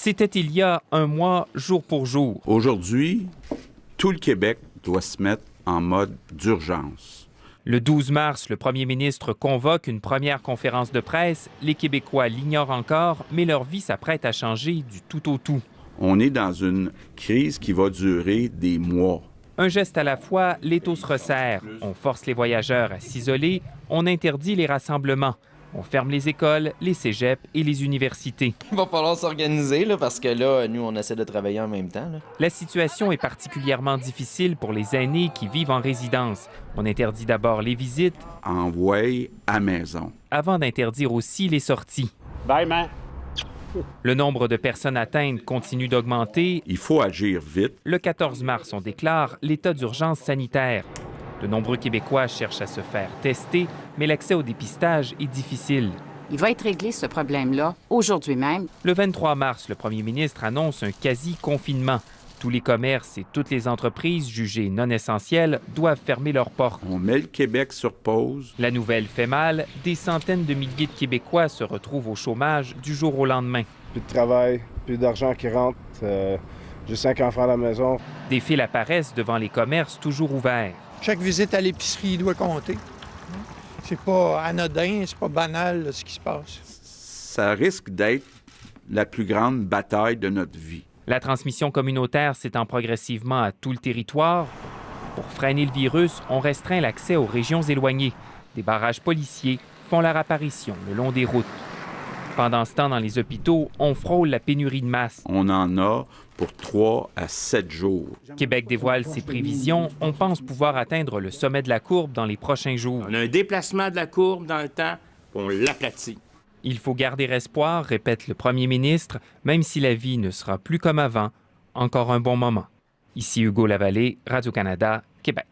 C'était il y a un mois, jour pour jour. Aujourd'hui, tout le Québec doit se mettre en mode d'urgence. Le 12 mars, le premier ministre convoque une première conférence de presse. Les Québécois l'ignorent encore, mais leur vie s'apprête à changer du tout au tout. On est dans une crise qui va durer des mois. Un geste à la fois, l'étau se resserre. On force les voyageurs à s'isoler, on interdit les rassemblements. On ferme les écoles, les cégeps et les universités. Il va falloir s'organiser, là, parce que là, nous, on essaie de travailler en même temps. Là. La situation est particulièrement difficile pour les aînés qui vivent en résidence. On interdit d'abord les visites. Envoyez à maison. Avant d'interdire aussi les sorties. Bye, man. Le nombre de personnes atteintes continue d'augmenter. Il faut agir vite. Le 14 mars, on déclare l'état d'urgence sanitaire. De nombreux Québécois cherchent à se faire tester, mais l'accès au dépistage est difficile. Il va être réglé, ce problème-là, aujourd'hui même. Le 23 mars, le premier ministre annonce un quasi-confinement. Tous les commerces et toutes les entreprises jugées non essentielles doivent fermer leurs portes. On met le Québec sur pause. La nouvelle fait mal. Des centaines de milliers de Québécois se retrouvent au chômage du jour au lendemain. Plus de travail, plus d'argent qui rentre. J'ai 5 enfants à la maison. Des files apparaissent devant les commerces toujours ouverts. Chaque visite à l'épicerie doit compter. C'est pas anodin, c'est pas banal là, ce qui se passe. Ça risque d'être la plus grande bataille de notre vie. La transmission communautaire s'étend progressivement à tout le territoire. Pour freiner le virus, on restreint l'accès aux régions éloignées. Des barrages policiers font leur apparition le long des routes. Pendant ce temps, dans les hôpitaux, on frôle la pénurie de masques. On en a pour 3 à 7 jours. Québec dévoile ses prévisions. On pense pouvoir atteindre le sommet de la courbe dans les prochains jours. On a un déplacement de la courbe dans le temps, puis on l'aplatit. Il faut garder espoir, répète le premier ministre, même si la vie ne sera plus comme avant, encore un bon moment. Ici Hugo Lavallée, Radio-Canada, Québec.